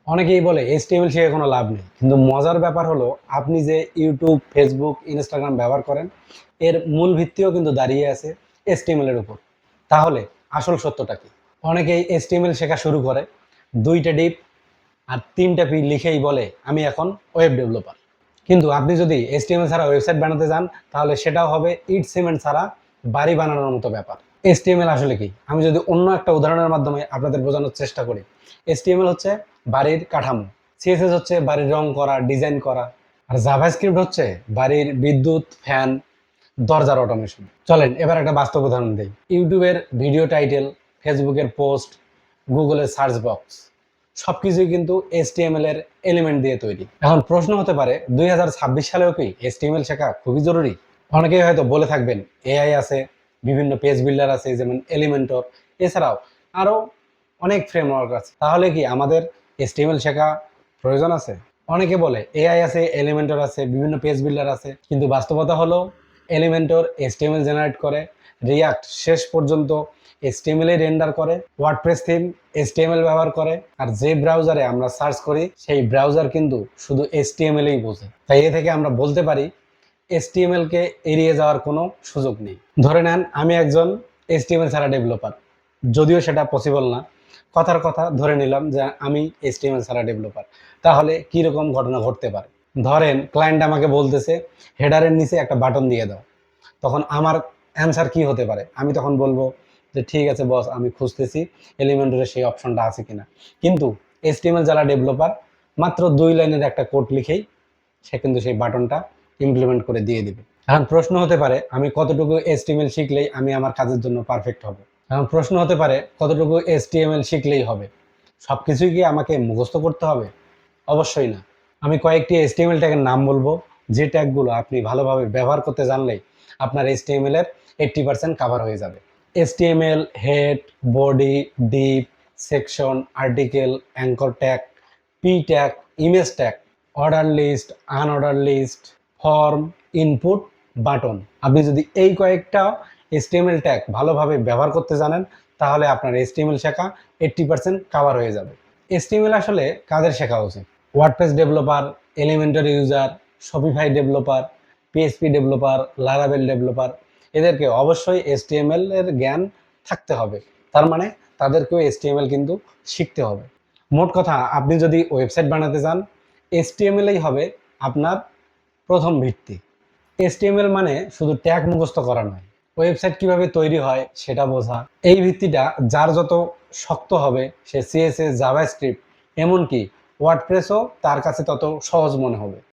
অনেকেই বলে HTML শিখে কোনো লাভ নেই, কিন্তু মজার ব্যাপার হলো আপনি যে ইউটিউব, ফেসবুক, ইনস্টাগ্রাম ব্যবহার করেন, এর মূল ভিত্তিও কিন্তু দাঁড়িয়ে আছে HTML এর উপর। তাহলে আসল সত্যটা কি? অনেকেই HTML শেখা শুরু করে 2টা ডিপ আর 3টা পি লিখেই বলে আমি এখন ওয়েব ডেভেলপার। কিন্তু আপনি যদি HTML ছাড়া ওয়েবসাইট বানাতে যান, তাহলে সেটাও হবে ইট সিমেন্ট ছাড়া বাড়ি বানানোর মতো ব্যাপার। HTML আসলে কি? আমি যদি অন্য একটা উদাহরণের মাধ্যমে আপনাদের বোঝানোর চেষ্টা করি। HTML হচ্ছে বাড়ির কাঠামো, CSS হচ্ছে বাড়ির রং করা, ডিজাইন করা, আর জাভাস্ক্রিপ্ট হচ্ছে বাড়ির বিদ্যুৎ, ফ্যান, দরজার অটোমেশন। চলেন এবার একটা বাস্তব উদাহরণ দিই। ইউটিউবের ভিডিও টাইটেল, ফেসবুকের পোস্ট, গুগলের সার্চ বক্স সবকিছুই কিন্তু HTML এর এলিমেন্ট দিয়ে তৈরি। এখন প্রশ্ন হতে পারে 2026 সালেও কি HTML শেখা খুবই জরুরি? অনেকেই হয়তো বলে থাকবেন AI আছে, বিভিন্ন পেজ বিল্ডার আছে যেমন এলিমেন্টর, এছাড়াও আরো অনেক ফ্রেমওয়ার্ক আছে। তাহলে কি আমাদের HTML শেখা প্রয়োজন আছে? অনেকে বলে AI আছে, এলিমেন্টর আছে, বিভিন্ন পেজ বিল্ডার আছে, কিন্তু বাস্তবতা হলো এলিমেন্টর HTML জেনারেট করে, রিয়াক্ট শেষ পর্যন্ত HTML এ রেন্ডার করে, ওয়ার্ডপ্রেস থিম HTML ব্যবহার করে, আর যে ব্রাউজারে আমরা সার্চ করি সেই ব্রাউজার কিন্তু শুধু HTML এই বোঝে। তাই এ থেকে আমরা বলতে পারি HTML কে এড়িয়ে যাওয়ার কোনো সুযোগ নেই। ধরে নেন আমি একজন HTML ছাড়া ডেভেলপার, যদিও সেটা পসিবল না। কথার কথা ধরে নিলাম যে আমি HTML ছাড়া ডেভেলপার, তাহলে কি রকম ঘটনা ঘটতে পারে? ধরেন ক্লায়েন্ট আমাকে বলতেছে হেডারের নিচে একটা বাটন দিয়ে দাও। তখন আমার অ্যান্সার কি হতে পারে? আমি তখন বলবো যে ঠিক আছে বস, আমি খুঁজতেছি এলিমেন্টরে সেই অপশনটা আছে কিনা। কিন্তু HTML যারা ডেভেলপার মাত্র 2 লাইনের একটা কোড লিখেই সে কিন্তু সেই বাটনটা ইমপ্লিমেন্ট করে দিয়ে দিবে। এখন প্রশ্ন হতে পারে আমি কতটুকু HTML শিখলেই আমি আমার কাজের জন্য পারফেক্ট হব? এখন প্রশ্ন হতে পারে কতটুকু HTML শিখলেই হবে? সবকিছুই কি আমাকে মুখস্থ করতে হবে? অবশ্যই না। আমি কয়েকটি HTML ট্যাগের নাম বলবো, যে ট্যাগগুলো আপনি ভালোভাবে ব্যবহার করতে জানলেই আপনার HTML এর 80% কাভার হয়ে যাবে। HTML head, body, div, section, article, anchor tag, P tag, image tag, order list, unordered list, form, input, button. আপনি যদি এই কয়েকটা HTML ট্যাগ ভালোভাবে ব্যবহার করতে জানেন, তাহলে আপনার HTML শেখা 80% কাভার হয়ে যাবে। HTML আসলে কাদের শেখা উচিত? WordPress developer, Elementor user, Shopify developer, PHP developer, Laravel developer, এদেরকে অবশ্যই HTML এর জ্ঞান থাকতে হবে। তার মানে তাদেরকেও HTML কিন্তু শিখতে হবে। মোট কথা, আপনি যদি ওয়েবসাইট বানাতে চান, HTML এই হবে আপনার প্রথম ভিত্তি। HTML মানে শুধু ট্যাগ মুখস্থ করা নয়, ওয়েবসাইট কিভাবে তৈরি হয় সেটা বোঝা। এই ভিত্তিটা যার যত শক্ত হবে, সে CSS, জাভাস্ক্রিপ্ট, এমনকি ওয়ার্ডপ্রেসও তার কাছে তত সহজ মনে হবে।